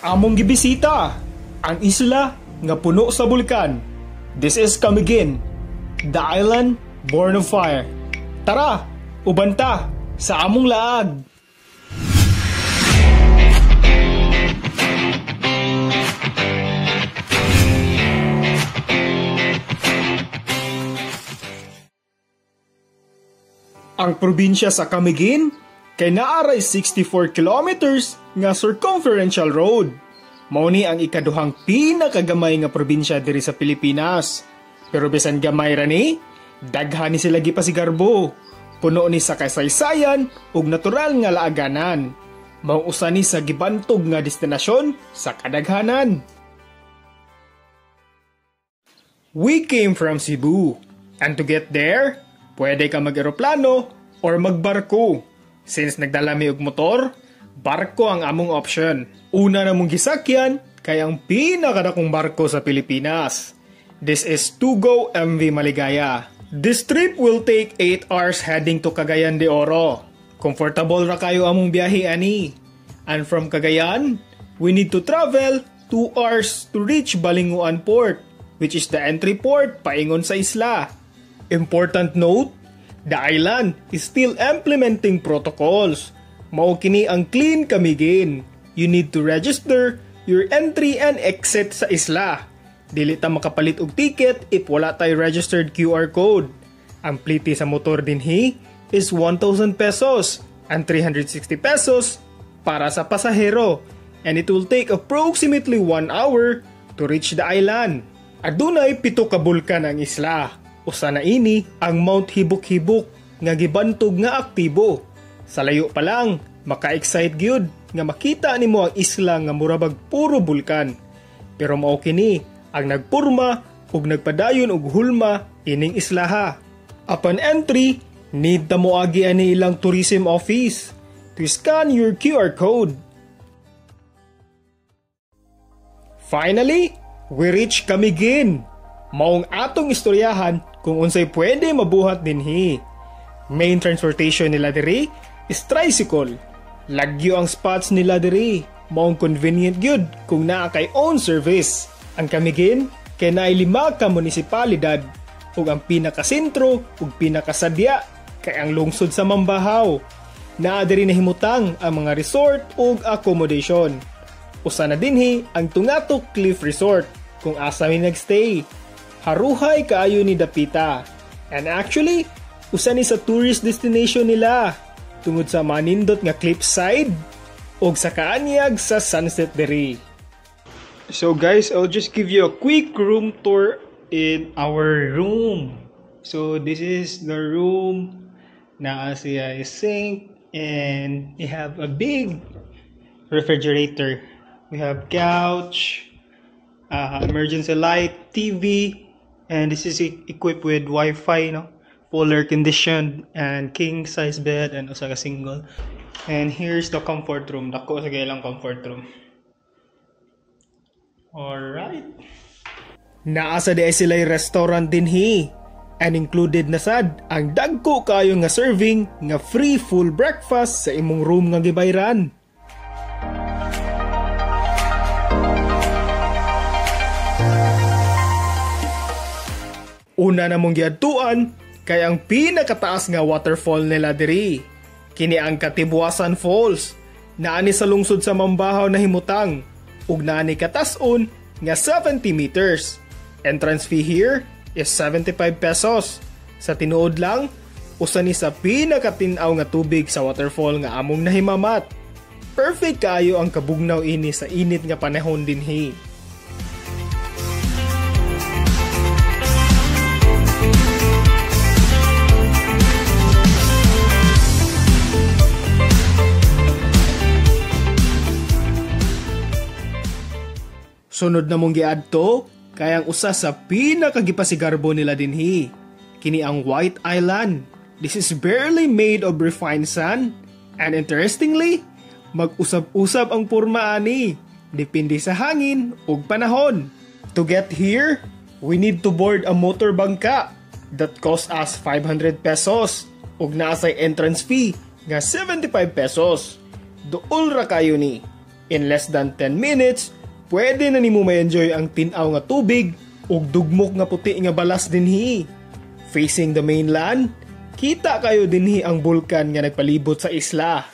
Among gibisita ang isla nga puno sa bulkan. This is Camiguin, the island born of fire. Tara, ubanta sa among laag. Ang probinsya sa Camiguin kay naaray 64 kilometers nga circumferential road. Mao ni ang ikaduhang pinakagamay nga probinsya diri sa Pilipinas. Pero bisan gamay ra ni, daghan ni sila gipasigarbo. Puno ni sa kasaysayan ug natural nga laaganan. Mao usa ni sa gibantog nga destinasyon sa kadaghanan. We came from Cebu, and to get there, pwede ka mag-eroplano or magbarko. Since nagdala mi og motor, barko ang among option. Una namong gisakyan kay ang pinakadakong barko sa Pilipinas. This is Tugo MV Maligaya. This trip will take 8 hours heading to Cagayan de Oro. Comfortable ra kayo among biyahe ani. And from Cagayan, we need to travel 2 hours to reach Balinguan Port, which is the entry port paingon sa isla. Important note, the island is still implementing protocols. Mao kini ang Clean Camiguin. You need to register your entry and exit sa isla. Dili ta makapalit og ticket if wala tay registered QR code. Ang pliti sa motor dinhi is 1,000 pesos and 360 pesos para sa pasahero. And it will take approximately 1 hour to reach the island. Adunay 7 ka bulkan ang isla. Usa na ini ang Mount Hibok-Hibok nga gibantog nga aktibo. Sa layo pa lang, maka-excite gyud nga makita nimo ang isla nga murabag puro bulkan. Pero mao kini ang nagpurma ug nagpadayon og hulma ining islaha. Upon entry, need ta moagi ani ilang tourism office to scan your QR code. Finally, we reach Camiguin. Maong atong istoryahan kung unsay pwede mabuhat dinhi. Main transportation nila diri is tricycle. Lagyo ang spots nila diri. Maong convenient gyud kung naa kay own service. Ang Camiguin kay naay 5 ka munisipalidad ug ang pinakasentro ug pinakasadya kay ang lungsod sa Mambahaw. Naa diri nahimutang ang mga resort ug accommodation. Usa na dinhi ang Tungatok Cliff Resort kung asa mi nagstay. Haruhay kaayo ni dapita. And actually, usa ni sa tourist destination nila tungod sa manindot nga cliffside ug sa kaanyag sa sunset diri. So guys, I'll just give you a quick room tour in our room. So this is the room. Naa siya is sink and we have a big refrigerator. We have couch, emergency light, TV, and this is equipped with Wi-Fi, no? Full air conditioned and king size bed and usa ka single. And here's the comfort room. Dako sa gaylang comfort room. Alright. Naasa di sila restaurant dinhi. And included na sad ang dagko kayo nga serving nga free full breakfast sa imong room nga gibayran. Una namong giadtuan kay ang pinakataas nga waterfall nila diri. Kini ang Katibuasan Falls. Naani sa lungsod sa Mambahaw na himutang ug naani katas-on nga 70 meters. Entrance fee here is 75 pesos. Sa tinuod lang, usa ni sa pinakatinaw nga tubig sa waterfall nga among nahimamat. Perfect kaayo ang kabugnaw ini sa init nga panahon dinhi. Sunod na mong giadto kay ang usa sa pinakagipasigarbo nila dinhi. Kini ang White Island. This is barely made of refined sand. And interestingly, mag-usab-usab ang porma ani. Depende sa hangin ug panahon. To get here, we need to board a motor bangka that cost us 500 pesos ug naa say entrance fee nga 75 pesos. Duol ra kayo ni. In less than 10 minutes, pwede na nimo ma-enjoy ang tinaw nga tubig ug dugmok nga puti nga balas dinhi. Facing the mainland, kita kayo dinhi ang bulkan nga nagpalibot sa isla.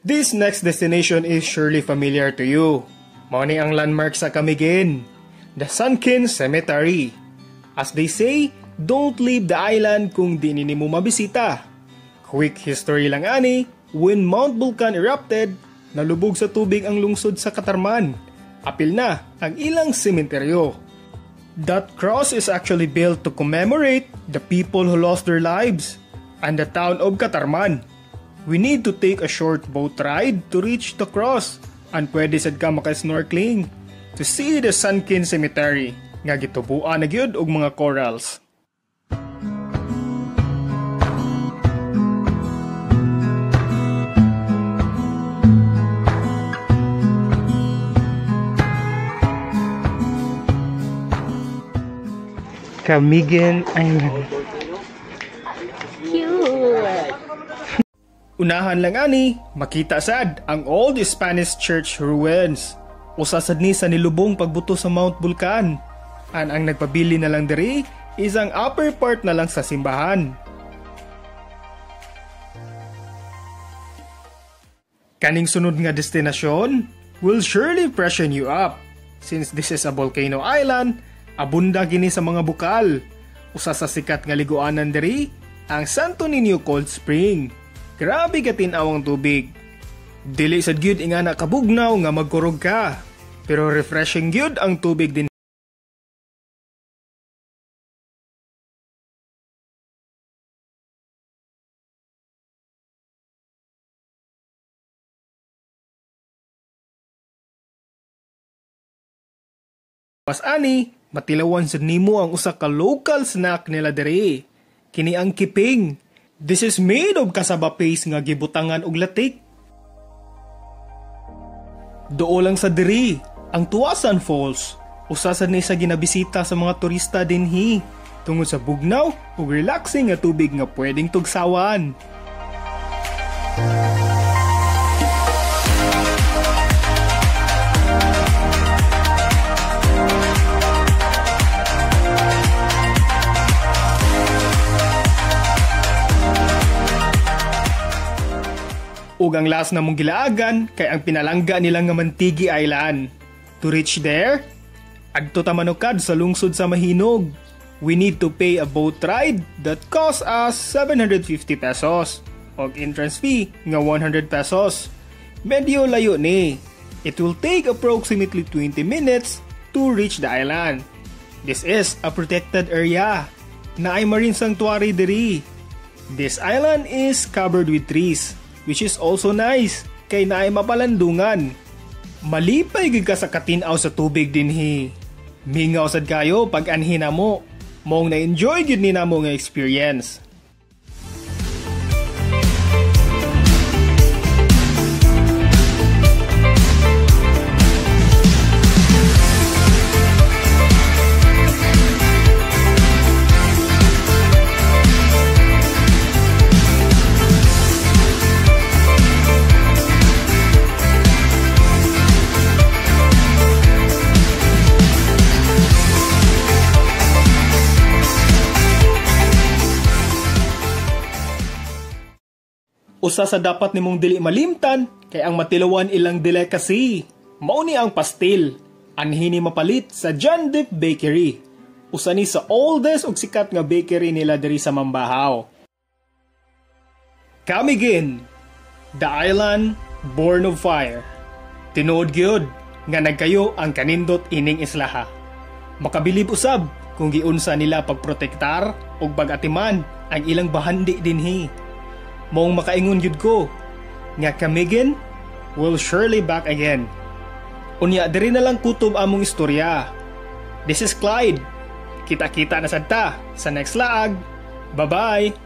This next destination is surely familiar to you. Mao ni ang landmark sa Camiguin, the Sunken Cemetery. As they say, don't leave the island kung di nimo mabisita. Quick history lang ani, when Mount Vulcan erupted, nalubog sa tubig ang lungsod sa Catarman. Apil na ang ilang sementeryo. That cross is actually built to commemorate the people who lost their lives and the town of Catarman. We need to take a short boat ride to reach the cross and pwede sad ka maka-snorkeling to see the Sunken Cemetery nga gitubuan na gyud og mga corals. Camiguin Island. Unahan lang ani, makita sad ang old Spanish church ruins. Usa sad ni sa nilubong pagbuto sa Mount Vulcan. Ang nagpabili na lang diri is ang upper part na lang sa simbahan. Kaning sunod nga destinasyon will surely freshen you up. Since this is a volcano island, abunda gini sa mga bukal. Usa sa sikat nga liguanan diri ang Santo Niño Cold Spring. Grabe ka tinaw ang tubig. Dili sad gyud ingana kabugnaw nga magkurog ka. Pero refreshing gyud ang tubig din. Pas ani, matilawan sad nimo ang usa ka local snack nila diri. Kini ang kiping. This is made of cassava paste nga gibutangan og latik. Doo lang sa diri, ang Tuasan Falls. Usa sad ni sa ginabisita sa mga turista dinhi tungod sa bugnaw ug relaxing nga tubig nga pwedeng tugsawan. Ug ang last na mong gilaagan kay ang pinalangga nila nga Mantigi Island. To reach there, adto ta manukad sa lungsod sa Mahinog. We need to pay a boat ride that costs us 750 pesos og entrance fee nga 100 pesos. Medyo layo ni. It will take approximately 20 minutes to reach the island. This is a protected area na ay marine sanctuary diri. This island is covered with trees, which is also nice kay naay mapalandungan. Malipay gid ka sa katinaw sa tubig dinhi. Mingaw sad kayo pag anhin mo. Mong na-enjoy gid ni namo nga experience. Usa sa dapat nimong dili malimtan kay ang matilawan ilang delicacy. Mao ni ang pastil. Anhini mapalit sa John Deep Bakery. Usa ni sa oldest ug sikat nga bakery nila diri sa Mambahaw. Camiguin, the island born of fire. Tinuod gyud nga nagkayo ang kanindot ining islaha. Makabilib usab kung giunsa nila pagprotektar ug pag-atiman ang ilang bahandi dinhi. Mong makaingon yun ko, nga Camiguin will surely back again. Unya, diri na lang kutob among istorya. This is Clyde. Kita-kita na sad ta sa next laag. Bye-bye!